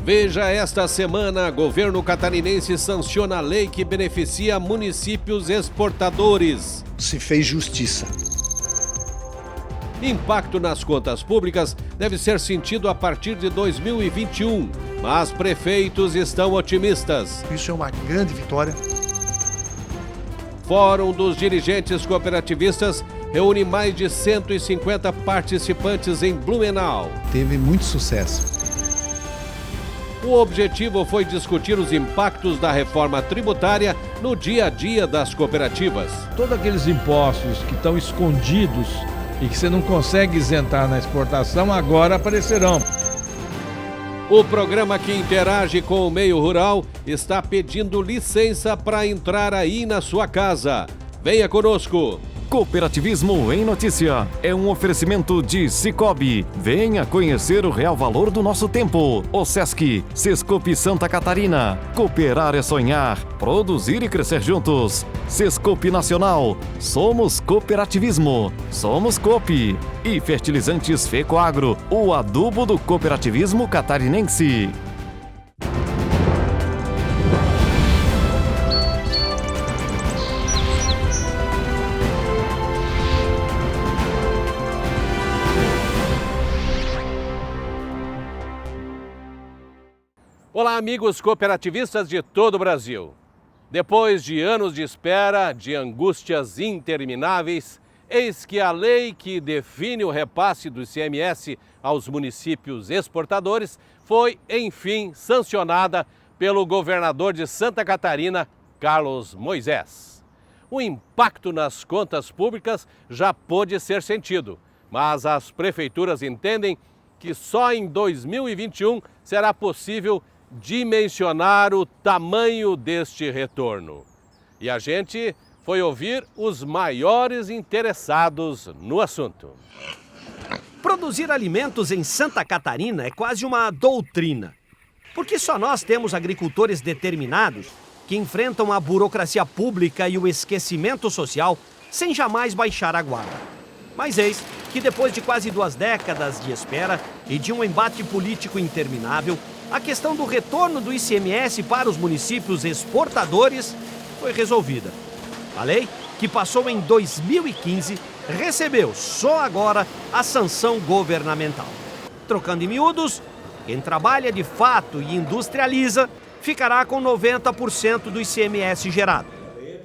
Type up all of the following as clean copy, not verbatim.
Veja esta semana, governo catarinense sanciona a lei que beneficia municípios exportadores. Se fez justiça. Impacto nas contas públicas deve ser sentido a partir de 2021, mas prefeitos estão otimistas. Isso é uma grande vitória. Fórum dos Dirigentes Cooperativistas reúne mais de 150 participantes em Blumenau. Teve muito sucesso. O objetivo foi discutir os impactos da reforma tributária no dia a dia das cooperativas. Todos aqueles impostos que estão escondidos e que você não consegue isentar na exportação, agora aparecerão. O programa que interage com o meio rural está pedindo licença para entrar aí na sua casa. Venha conosco! Cooperativismo em Notícia é um oferecimento de Sicoob. Venha conhecer o real valor do nosso tempo. O Sesc, Sescope Santa Catarina. Cooperar é sonhar, produzir e crescer juntos. Sescope Nacional. Somos cooperativismo. Somos Coop. E Fertilizantes Fecoagro, o adubo do cooperativismo catarinense. Olá, amigos cooperativistas de todo o Brasil. Depois de anos de espera, de angústias intermináveis, eis que a lei que define o repasse do ICMS aos municípios exportadores foi, enfim, sancionada pelo governador de Santa Catarina, Carlos Moisés. O impacto nas contas públicas já pôde ser sentido, mas as prefeituras entendem que só em 2021 será possível dimensionar o tamanho deste retorno. E a gente foi ouvir os maiores interessados no assunto. Produzir alimentos em Santa Catarina é quase uma doutrina, porque só nós temos agricultores determinados que enfrentam a burocracia pública e o esquecimento social sem jamais baixar a guarda. Mas eis que depois de quase 2 décadas de espera e de um embate político interminável, a questão do retorno do ICMS para os municípios exportadores foi resolvida. A lei, que passou em 2015, recebeu só agora a sanção governamental. Trocando em miúdos, quem trabalha de fato e industrializa ficará com 90% do ICMS gerado.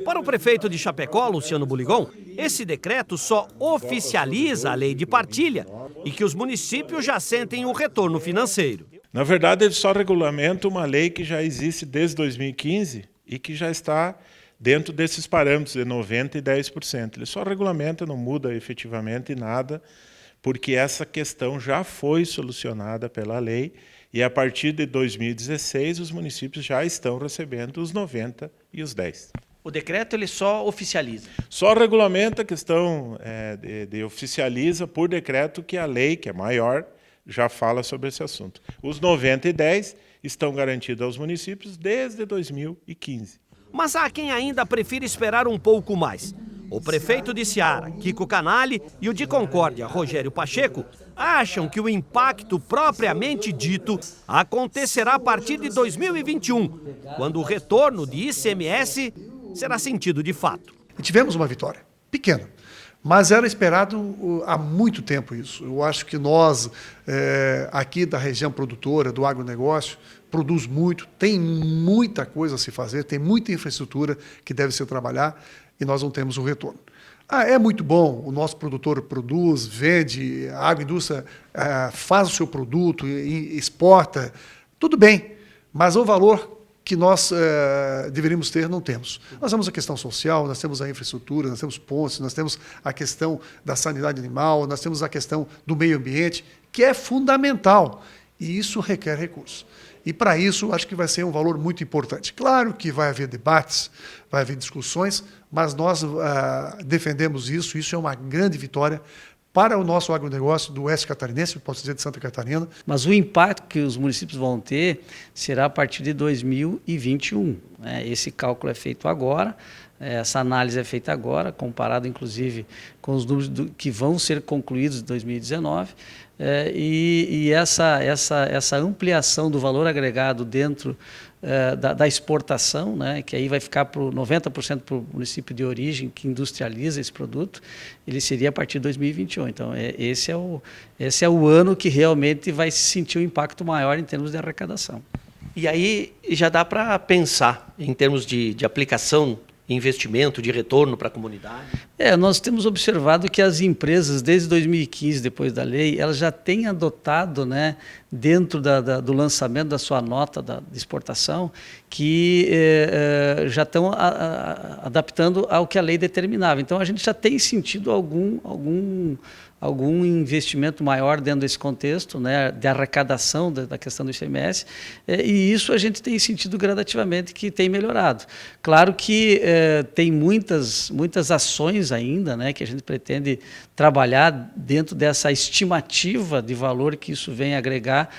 Para o prefeito de Chapecó, Luciano Buligon, esse decreto só oficializa a lei de partilha e que os municípios já sentem o retorno financeiro. Na verdade, ele só regulamenta uma lei que já existe desde 2015 e que já está dentro desses parâmetros de 90% e 10%. Ele só regulamenta, não muda efetivamente nada, porque essa questão já foi solucionada pela lei e a partir de 2016 os municípios já estão recebendo os 90% e os 10%. O decreto ele só oficializa? Só regulamenta a questão de oficializa por decreto que a lei, que é maior, já fala sobre esse assunto. Os 90% e 10% estão garantidos aos municípios desde 2015. Mas há quem ainda prefira esperar um pouco mais. O prefeito de Ceará, Kiko Canali, e o de Concórdia, Rogério Pacheco, acham que o impacto propriamente dito acontecerá a partir de 2021, quando o retorno de ICMS será sentido de fato. Tivemos uma vitória, pequena, mas era esperado há muito tempo isso. Eu acho que nós, aqui da região produtora, do agronegócio, produz muito, tem muita coisa a se fazer, tem muita infraestrutura que deve se trabalhar e nós não temos o retorno. É muito bom, o nosso produtor produz, vende, a agroindústria faz o seu produto e exporta, tudo bem, mas o valor que nós deveríamos ter, não temos. Nós temos a questão social, nós temos a infraestrutura, nós temos pontes, nós temos a questão da sanidade animal, nós temos a questão do meio ambiente, que é fundamental, e isso requer recursos. E, para isso, acho que vai ser um valor muito importante. Claro que vai haver debates, vai haver discussões, mas nós defendemos isso, isso é uma grande vitória para o nosso agronegócio do oeste catarinense, posso dizer de Santa Catarina. Mas o impacto que os municípios vão ter será a partir de 2021. Esse cálculo é feito agora, essa análise é feita agora, comparado inclusive com os números que vão ser concluídos em 2019. e essa ampliação do valor agregado dentro da exportação, né, que aí vai ficar para 90% para o município de origem que industrializa esse produto, ele seria a partir de 2021. Então, esse é o ano que realmente vai sentir um impacto maior em termos de arrecadação. E aí já dá para pensar em termos de aplicação, investimento, de retorno para a comunidade? Nós temos observado que as empresas, desde 2015, depois da lei, elas já têm adotado, né, dentro do lançamento da sua nota de exportação, que já estão adaptando ao que a lei determinava. Então, a gente já tem sentido algum investimento maior dentro desse contexto, né, de arrecadação da questão do ICMS, e isso a gente tem sentido gradativamente que tem melhorado. Claro que tem muitas ações ainda, né, que a gente pretende trabalhar dentro dessa estimativa de valor que isso vem agregar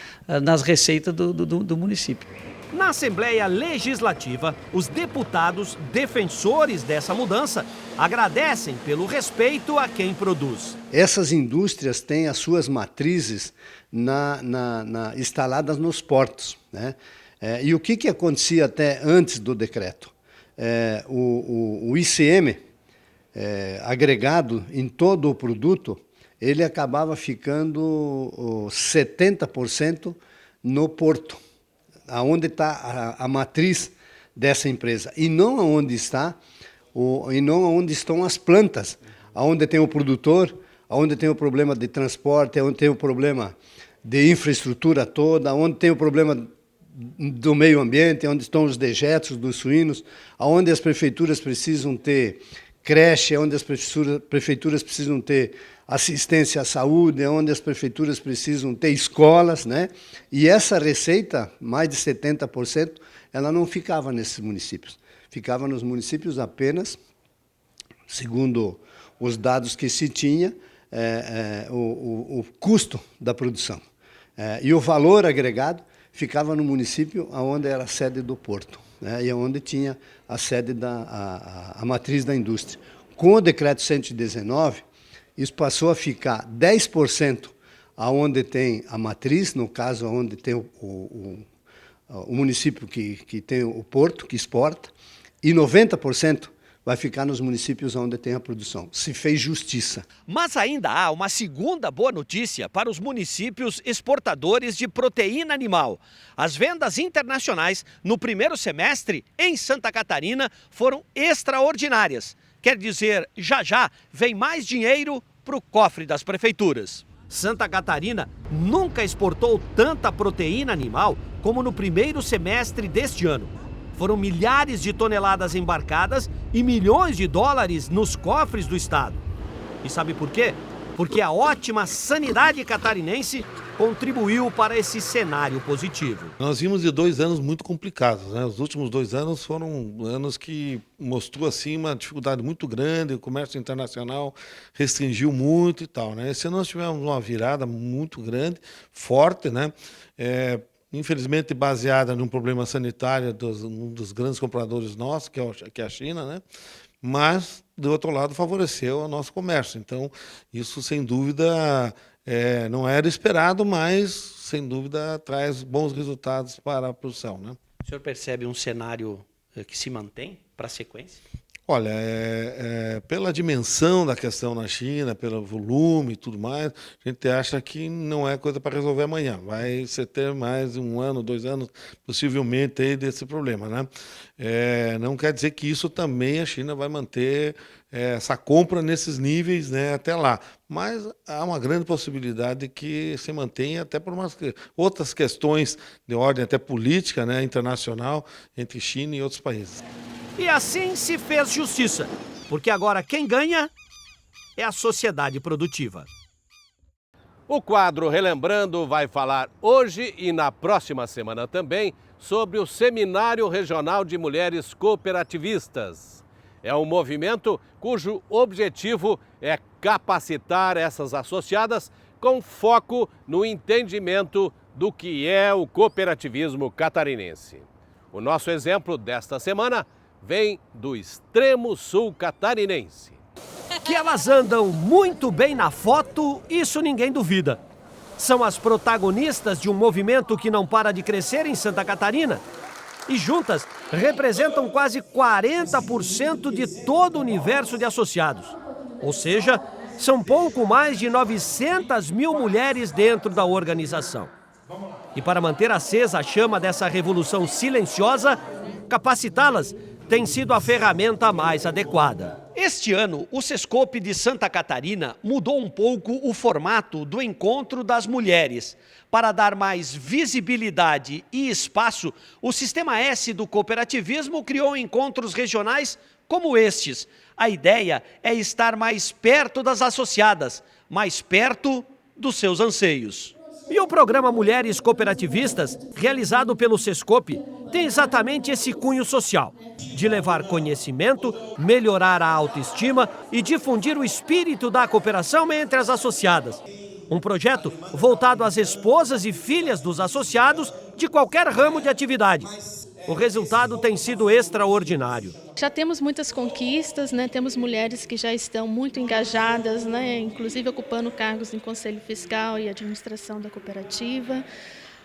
nas receitas do município. Na Assembleia Legislativa, os deputados defensores dessa mudança agradecem pelo respeito a quem produz. Essas indústrias têm as suas matrizes instaladas nos portos, né? E o que acontecia até antes do decreto? O ICM, agregado em todo o produto, ele acabava ficando 70% no porto, aonde está a matriz dessa empresa, e não aonde estão as plantas, aonde tem o produtor, aonde tem o problema de transporte, aonde tem o problema de infraestrutura toda, onde tem o problema do meio ambiente, onde estão os dejetos dos suínos, aonde as prefeituras precisam ter creche, onde as prefeituras precisam ter assistência à saúde, onde as prefeituras precisam ter escolas, né? E essa receita, mais de 70%, ela não ficava nesses municípios. Ficava nos municípios apenas, segundo os dados que se tinha, o custo da produção. E o valor agregado ficava no município onde era a sede do porto, né? E onde tinha a sede a matriz da indústria. Com o decreto 119, isso passou a ficar 10% aonde tem a matriz, no caso onde tem o município que tem o porto, que exporta, e 90% vai ficar nos municípios onde tem a produção. Se fez justiça. Mas ainda há uma segunda boa notícia para os municípios exportadores de proteína animal. As vendas internacionais no primeiro semestre em Santa Catarina foram extraordinárias. Quer dizer, já vem mais dinheiro para o cofre das prefeituras. Santa Catarina nunca exportou tanta proteína animal como no primeiro semestre deste ano. Foram milhares de toneladas embarcadas e milhões de dólares nos cofres do estado. E sabe por quê? Porque a ótima sanidade catarinense contribuiu para esse cenário positivo. Nós vimos de 2 anos muito complicados, né? Os últimos 2 anos foram anos que mostrou assim uma dificuldade muito grande, o comércio internacional restringiu muito e tal, né? Esse ano nós tivemos uma virada muito grande, forte, né? Infelizmente baseada num problema sanitário um dos grandes compradores nossos, que é a China, né? Mas, do outro lado, favoreceu o nosso comércio. Então, isso, sem dúvida, não era esperado, mas, sem dúvida, traz bons resultados para a produção, né? O senhor percebe um cenário que se mantém para a sequência? Olha, pela dimensão da questão na China, pelo volume e tudo mais, a gente acha que não é coisa para resolver amanhã. Vai ser ter mais 1 ano, 2 anos, possivelmente, aí desse problema, né? Não quer dizer que isso também a China vai manter essa compra nesses níveis, né, até lá. Mas há uma grande possibilidade de que se mantenha até por outras questões de ordem até política, né, internacional, entre China e outros países. E assim se fez justiça, porque agora quem ganha é a sociedade produtiva. O quadro Relembrando vai falar hoje e na próxima semana também sobre o Seminário Regional de Mulheres Cooperativistas. É um movimento cujo objetivo é capacitar essas associadas com foco no entendimento do que é o cooperativismo catarinense. O nosso exemplo desta semana vem do extremo sul catarinense. Que elas andam muito bem na foto, isso ninguém duvida. são as protagonistas de um movimento que não para de crescer em Santa Catarina. E juntas representam quase 40% de todo o universo de associados. Ou seja, são pouco mais de 900 mil mulheres dentro da organização. E para manter acesa a chama dessa revolução silenciosa, capacitá-las tem sido a ferramenta mais adequada. Este ano, o Sescope de Santa Catarina mudou um pouco o formato do encontro das mulheres. Para dar mais visibilidade e espaço, o Sistema S do cooperativismo criou encontros regionais como estes. A ideia é estar mais perto das associadas, mais perto dos seus anseios. E o programa Mulheres Cooperativistas, realizado pelo Sescope, tem exatamente esse cunho social, de levar conhecimento, melhorar a autoestima e difundir o espírito da cooperação entre as associadas. Um projeto voltado às esposas e filhas dos associados de qualquer ramo de atividade. O resultado tem sido extraordinário. Já temos muitas conquistas, né? Temos mulheres que já estão muito engajadas, né? Inclusive ocupando cargos em Conselho Fiscal e Administração da cooperativa.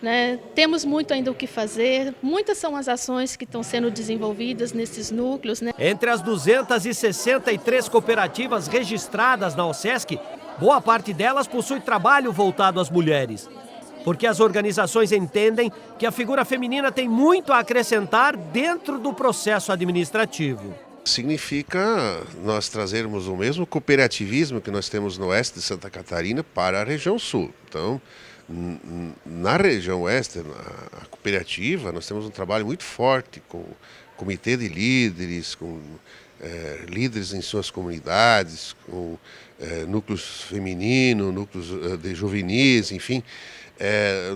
Né? Temos muito ainda o que fazer, muitas são as ações que estão sendo desenvolvidas nesses núcleos. Né? Entre as 263 cooperativas registradas na OSESC, boa parte delas possui trabalho voltado às mulheres. Porque as organizações entendem que a figura feminina tem muito a acrescentar dentro do processo administrativo. Significa nós trazermos o mesmo cooperativismo que nós temos no oeste de Santa Catarina para a região sul. Então, na região oeste, a cooperativa, nós temos um trabalho muito forte com comitê de líderes, com líderes em suas comunidades, com núcleos femininos, núcleos de juvenis, enfim.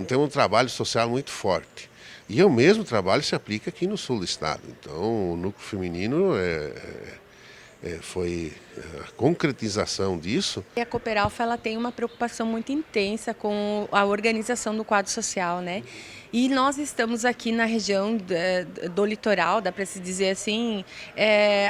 Temos um trabalho social muito forte. E o mesmo trabalho se aplica aqui no sul do estado. Então, o núcleo feminino foi a concretização disso. A Cooperalfa ela tem uma preocupação muito intensa com a organização do quadro social, né? E nós estamos aqui na região do litoral, dá para se dizer assim,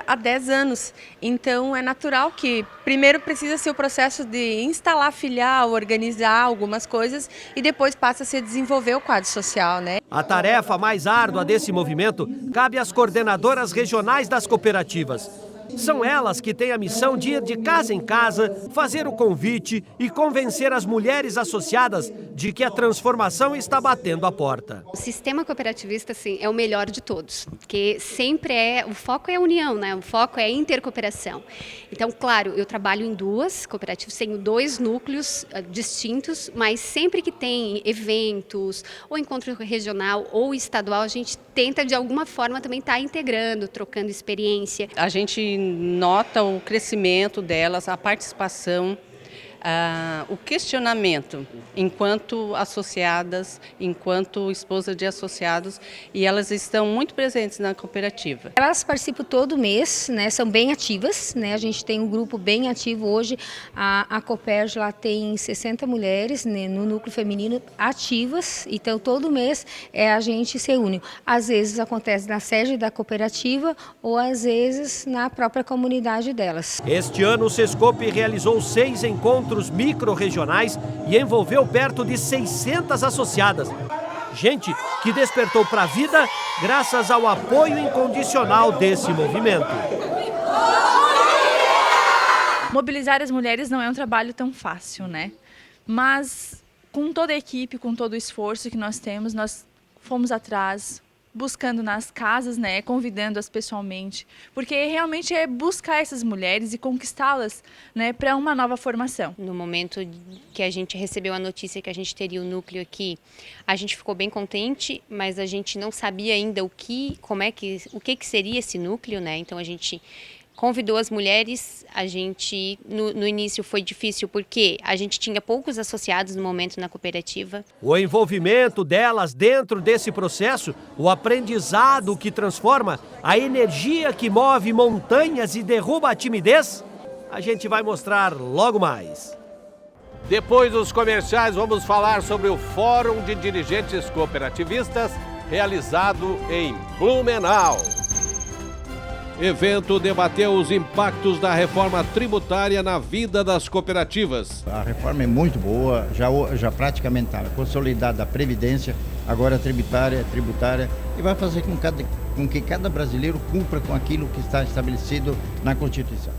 há 10 anos. Então é natural que primeiro precisa ser o processo de instalar filial, organizar algumas coisas e depois passa a se desenvolver o quadro social, né? A tarefa mais árdua desse movimento cabe às coordenadoras regionais das cooperativas. São elas que têm a missão de ir de casa em casa, fazer o convite e convencer as mulheres associadas de que a transformação está batendo a porta. O sistema cooperativista, assim, é o melhor de todos, porque sempre o foco é a união, né? O foco é a intercooperação. Então, claro, eu trabalho em 2 cooperativas, tenho 2 núcleos distintos, mas sempre que tem eventos, ou encontro regional ou estadual, a gente tenta de alguma forma também estar integrando, trocando experiência. A gente nota o crescimento delas, a participação, o questionamento enquanto associadas, enquanto esposa de associados, e elas estão muito presentes na cooperativa. Elas participam todo mês, né, são bem ativas, né, a gente tem um grupo bem ativo hoje, a Cooperj lá tem 60 mulheres, né, no núcleo feminino ativas, então todo mês a gente se une. Às vezes acontece na sede da cooperativa ou às vezes na própria comunidade delas. Este ano o Sescope realizou 6 encontros micro-regionais e envolveu perto de 600 associadas. Gente que despertou para a vida graças ao apoio incondicional desse movimento. Mobilizar as mulheres não é um trabalho tão fácil, né? Mas com toda a equipe, com todo o esforço que nós temos, nós fomos atrás, buscando nas casas, né, convidando-as pessoalmente, porque realmente é buscar essas mulheres e conquistá-las, né, para uma nova formação. No momento que a gente recebeu a notícia que a gente teria o núcleo aqui, a gente ficou bem contente, mas a gente não sabia ainda o que seria esse núcleo, né? Então a gente convidou as mulheres, a gente, no início foi difícil porque a gente tinha poucos associados no momento na cooperativa. O envolvimento delas dentro desse processo, o aprendizado que transforma, a energia que move montanhas e derruba a timidez, a gente vai mostrar logo mais. Depois dos comerciais, vamos falar sobre o Fórum de Dirigentes Cooperativistas realizado em Blumenau. Evento debateu os impactos da reforma tributária na vida das cooperativas. A reforma é muito boa, já praticamente está consolidada a Previdência, agora a tributária, e vai fazer com que cada brasileiro cumpra com aquilo que está estabelecido na Constituição.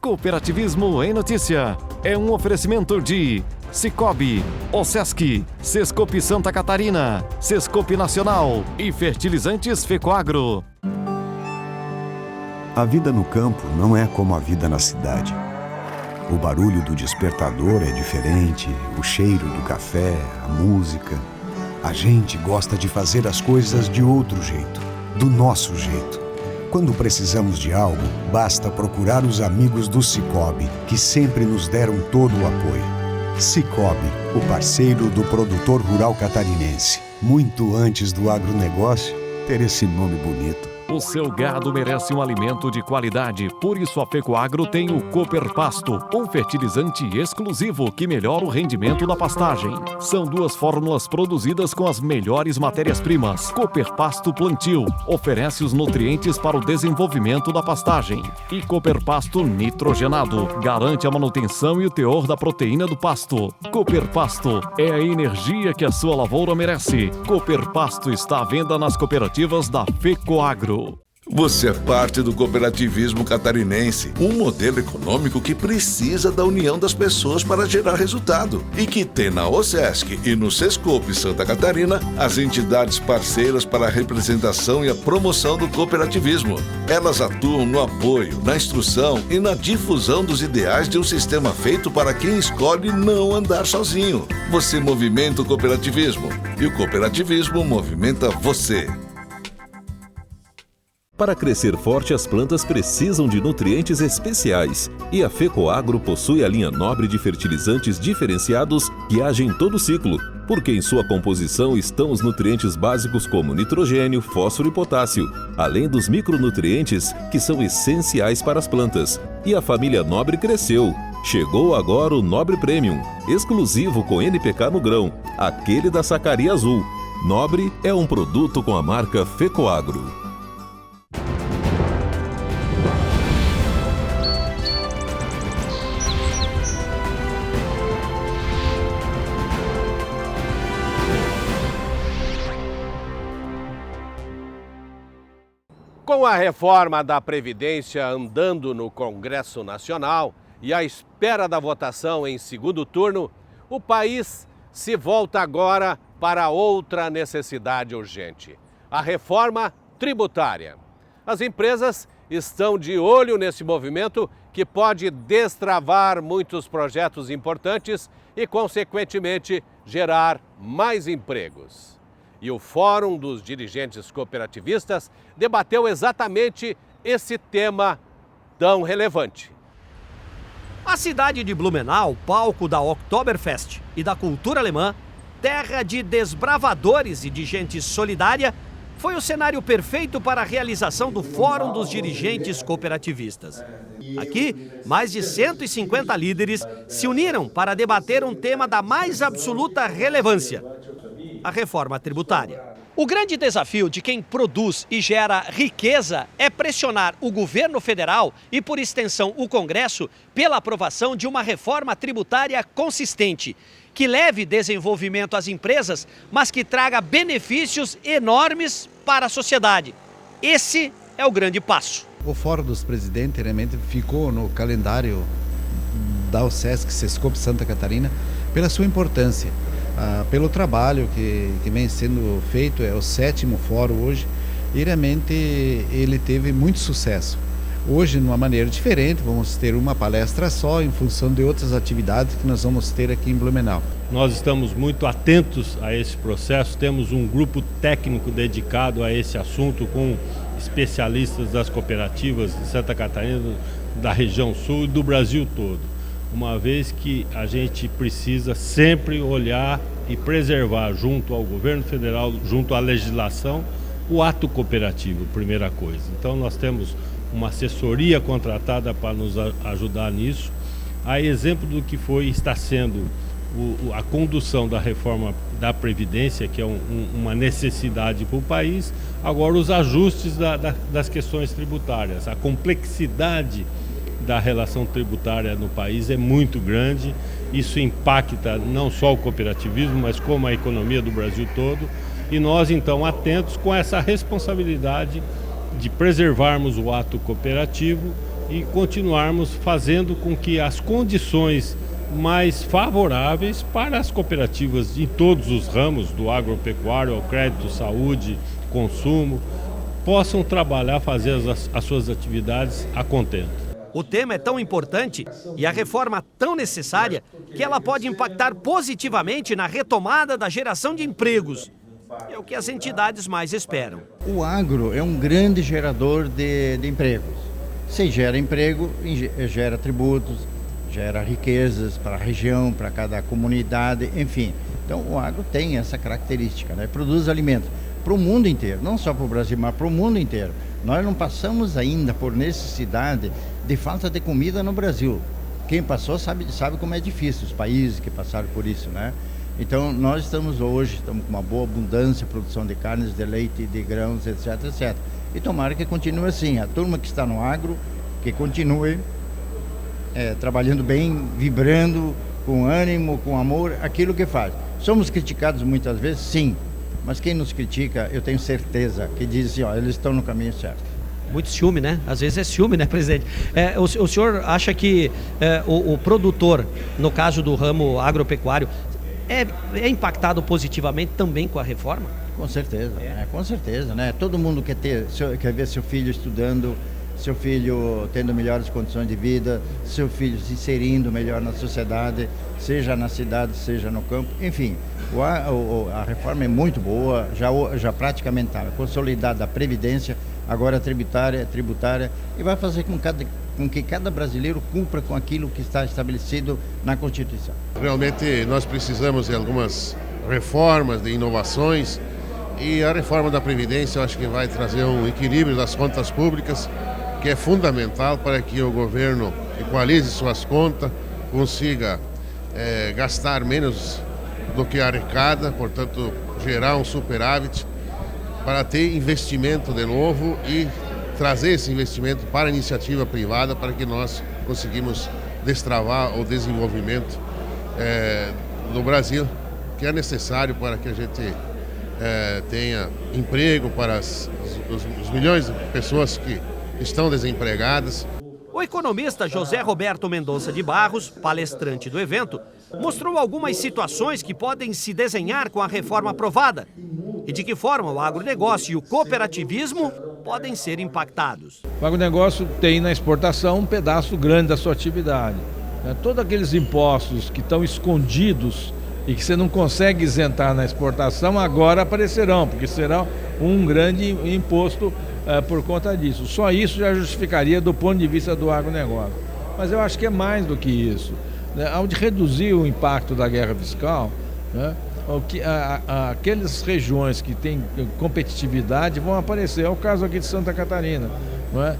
Cooperativismo em Notícia é um oferecimento de Sicoob, Osesc, Sescope Santa Catarina, Sescope Nacional e Fertilizantes Fecoagro. A vida no campo não é como a vida na cidade. O barulho do despertador é diferente, o cheiro do café, a música. A gente gosta de fazer as coisas de outro jeito, do nosso jeito. Quando precisamos de algo, basta procurar os amigos do Sicoob, que sempre nos deram todo o apoio. Sicoob, o parceiro do produtor rural catarinense. Muito antes do agronegócio ter esse nome bonito. O seu gado merece um alimento de qualidade, por isso a Fecoagro tem o Cooper Pasto, um fertilizante exclusivo que melhora o rendimento da pastagem. São 2 fórmulas produzidas com as melhores matérias-primas. Cooper Pasto Plantio oferece os nutrientes para o desenvolvimento da pastagem. E Cooper Pasto Nitrogenado garante a manutenção e o teor da proteína do pasto. Cooper Pasto é a energia que a sua lavoura merece. Cooper Pasto está à venda nas cooperativas da Fecoagro. Você é parte do cooperativismo catarinense, um modelo econômico que precisa da união das pessoas para gerar resultado e que tem na Osesc e no Sescope Santa Catarina as entidades parceiras para a representação e a promoção do cooperativismo. Elas atuam no apoio, na instrução e na difusão dos ideais de um sistema feito para quem escolhe não andar sozinho. Você movimenta o cooperativismo e o cooperativismo movimenta você. Para crescer forte, as plantas precisam de nutrientes especiais e a Fecoagro possui a linha nobre de fertilizantes diferenciados que agem em todo o ciclo, porque em sua composição estão os nutrientes básicos como nitrogênio, fósforo e potássio, além dos micronutrientes que são essenciais para as plantas. E a família Nobre cresceu. Chegou agora o Nobre Premium, exclusivo com NPK no grão, aquele da sacaria azul. Nobre é um produto com a marca Fecoagro. Com a reforma da Previdência andando no Congresso Nacional e à espera da votação em segundo turno, o país se volta agora para outra necessidade urgente: a reforma tributária. As empresas estão de olho nesse movimento que pode destravar muitos projetos importantes e, consequentemente, gerar mais empregos. E o Fórum dos Dirigentes Cooperativistas debateu exatamente esse tema tão relevante. A cidade de Blumenau, palco da Oktoberfest e da cultura alemã, terra de desbravadores e de gente solidária, foi o cenário perfeito para a realização do Fórum dos Dirigentes Cooperativistas. Aqui, mais de 150 líderes se uniram para debater um tema da mais absoluta relevância: a reforma tributária. O grande desafio de quem produz e gera riqueza é pressionar o governo federal e, por extensão, o Congresso pela aprovação de uma reforma tributária consistente, que leve desenvolvimento às empresas, mas que traga benefícios enormes para a sociedade. Esse é o grande passo. O Fórum dos Presidentes realmente ficou no calendário da Osesc Sescope Santa Catarina pela sua importância. Pelo trabalho que vem sendo feito, é o 7º fórum hoje, e realmente ele teve muito sucesso. Hoje, de uma maneira diferente, vamos ter uma palestra só em função de outras atividades que nós vamos ter aqui em Blumenau. Nós estamos muito atentos a esse processo, temos um grupo técnico dedicado a esse assunto com especialistas das cooperativas de Santa Catarina, da região sul e do Brasil todo. Uma vez que a gente precisa sempre olhar e preservar junto ao governo federal, junto à legislação, o ato cooperativo, primeira coisa. Então nós temos uma assessoria contratada para nos ajudar nisso. A exemplo do que está sendo a condução da reforma da Previdência, que é uma necessidade para o país, agora os ajustes das questões tributárias. A complexidade da relação tributária no país é muito grande, isso impacta não só o cooperativismo, mas como a economia do Brasil todo, e nós então atentos com essa responsabilidade de preservarmos o ato cooperativo e continuarmos fazendo com que as condições mais favoráveis para as cooperativas de todos os ramos, do agropecuário ao crédito, saúde, consumo, possam trabalhar, fazer as suas atividades a contento. O tema é tão importante e a reforma tão necessária que ela pode impactar positivamente na retomada da geração de empregos. É o que as entidades mais esperam. O agro é um grande gerador de empregos. Se gera emprego, gera tributos, gera riquezas para a região, para cada comunidade, enfim. Então o agro tem essa característica, né? Produz alimentos para o mundo inteiro, não só para o Brasil, mas para o mundo inteiro. Nós não passamos ainda por necessidade de falta de comida no Brasil. Quem passou sabe como é difícil, os países que passaram por isso, né? Então nós estamos com uma boa abundância, produção de carnes, de leite, de grãos, etc, etc. E tomara que continue assim. A turma que está no agro, que continue trabalhando bem, vibrando, com ânimo, com amor, aquilo que faz. Somos criticados muitas vezes, sim, mas quem nos critica, eu tenho certeza que diz assim, ó, eles estão no caminho certo. Muito ciúme, né? Às vezes é ciúme, né, presidente? O senhor acha que o produtor, no caso do ramo agropecuário, é impactado positivamente também com a reforma? Com certeza, com certeza, né? Todo mundo quer ver seu filho estudando, seu filho tendo melhores condições de vida, seu filho se inserindo melhor na sociedade, seja na cidade, seja no campo, enfim. A reforma é muito boa, já praticamente está consolidada a Previdência, agora tributária, e vai fazer com que cada brasileiro cumpra com aquilo que está estabelecido na Constituição. Realmente nós precisamos de algumas reformas, de inovações, e a reforma da Previdência eu acho que vai trazer um equilíbrio das contas públicas, que é fundamental para que o governo equalize suas contas, consiga gastar menos do que arrecada, portanto gerar um superávit para ter investimento de novo e trazer esse investimento para a iniciativa privada para que nós conseguimos destravar o desenvolvimento do Brasil, que é necessário para que a gente tenha emprego para os milhões de pessoas que estão desempregadas. O economista José Roberto Mendonça de Barros, palestrante do evento, mostrou algumas situações que podem se desenhar com a reforma aprovada e de que forma o agronegócio e o cooperativismo podem ser impactados. O agronegócio tem na exportação um pedaço grande da sua atividade. Todos aqueles impostos que estão escondidos e que você não consegue isentar na exportação, agora aparecerão, porque será um grande imposto por conta disso. Só isso já justificaria do ponto de vista do agronegócio. Mas eu acho que é mais do que isso. Ao de reduzir o impacto da guerra fiscal, né, aquelas regiões que têm competitividade vão aparecer. É o caso aqui de Santa Catarina, não é?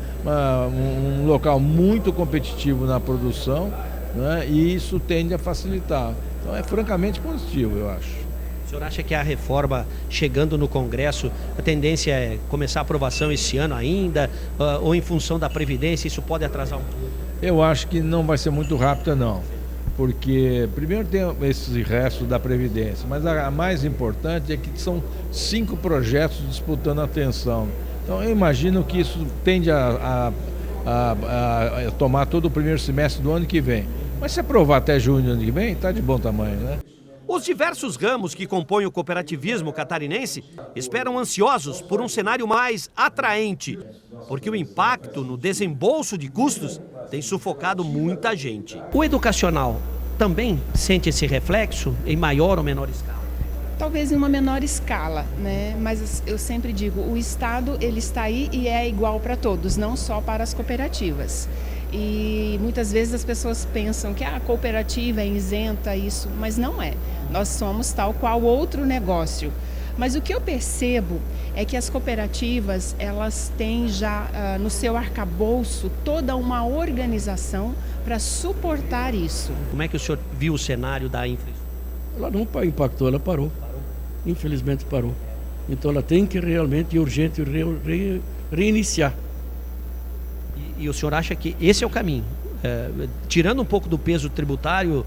Um local muito competitivo na produção, né, e isso tende a facilitar. Então é francamente positivo, eu acho. O senhor acha que a reforma chegando no Congresso, a tendência é começar a aprovação esse ano ainda, ou em função da Previdência, isso pode atrasar um pouco? Eu acho que não vai ser muito rápida, não. Porque primeiro tem esse resto da Previdência, mas a mais importante é que são 5 projetos disputando a atenção. Então eu imagino que isso tende a tomar todo o primeiro semestre do ano que vem. Mas se aprovar até junho do ano que vem, está de bom tamanho, né? Os diversos ramos que compõem o cooperativismo catarinense esperam ansiosos por um cenário mais atraente, porque o impacto no desembolso de custos tem sufocado muita gente. O educacional também sente esse reflexo em maior ou menor escala? Talvez em uma menor escala, né? Mas eu sempre digo, o Estado ele está aí e é igual para todos, não só para as cooperativas. E muitas vezes as pessoas pensam que a cooperativa é isenta isso, mas não é. Nós somos tal qual outro negócio. Mas o que eu percebo é que as cooperativas, elas têm já no seu arcabouço toda uma organização para suportar isso. Como é que o senhor viu o cenário da infraestrutura? Ela não impactou, ela parou. Infelizmente parou. Então ela tem que realmente e urgente reiniciar. E o senhor acha que esse é o caminho? Tirando um pouco do peso tributário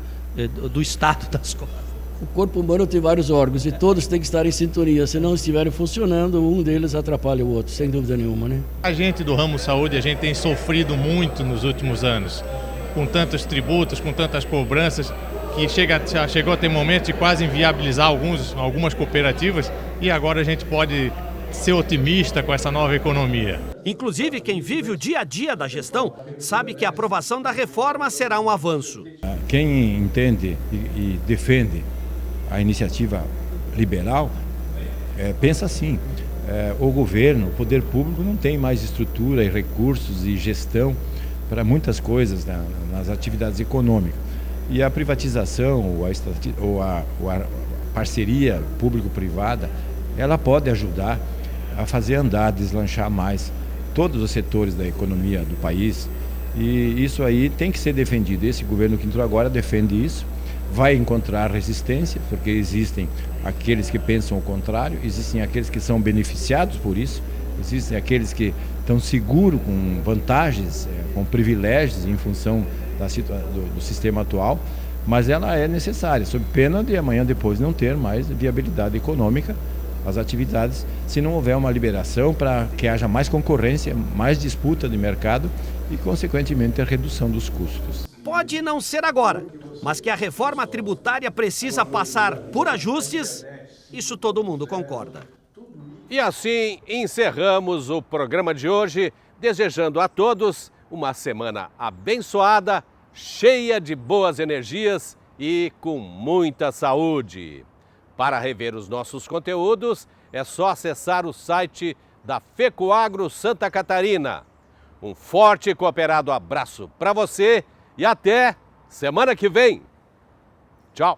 do Estado das coisas. O corpo humano tem vários órgãos e todos têm que estar em sintonia. Se não estiverem funcionando, um deles atrapalha o outro, sem dúvida nenhuma, né? A gente do ramo saúde, a gente tem sofrido muito nos últimos anos, com tantos tributos, com tantas cobranças, que chegou a ter momentos de quase inviabilizar algumas cooperativas, e agora a gente pode ser otimista com essa nova economia. Inclusive, quem vive o dia a dia da gestão sabe que a aprovação da reforma será um avanço. Quem entende e defende a iniciativa liberal pensa assim: o governo, o poder público não tem mais estrutura e recursos e gestão para muitas coisas nas atividades econômicas. E a privatização ou a parceria público-privada, ela pode ajudar a fazer andar, deslanchar mais todos os setores da economia do país. E isso aí tem que ser defendido. Esse governo que entrou agora defende isso. Vai encontrar resistência, porque existem aqueles que pensam o contrário, existem aqueles que são beneficiados por isso, existem aqueles que estão seguros com vantagens, com privilégios em função do sistema atual, mas ela é necessária, sob pena de amanhã depois não ter mais viabilidade econômica as atividades, se não houver uma liberação para que haja mais concorrência, mais disputa de mercado e, consequentemente, a redução dos custos. Pode não ser agora, mas que a reforma tributária precisa passar por ajustes, isso todo mundo concorda. E assim encerramos o programa de hoje, desejando a todos uma semana abençoada, cheia de boas energias e com muita saúde. Para rever os nossos conteúdos, é só acessar o site da FECOAGRO Santa Catarina. Um forte e cooperado abraço para você e até semana que vem. Tchau!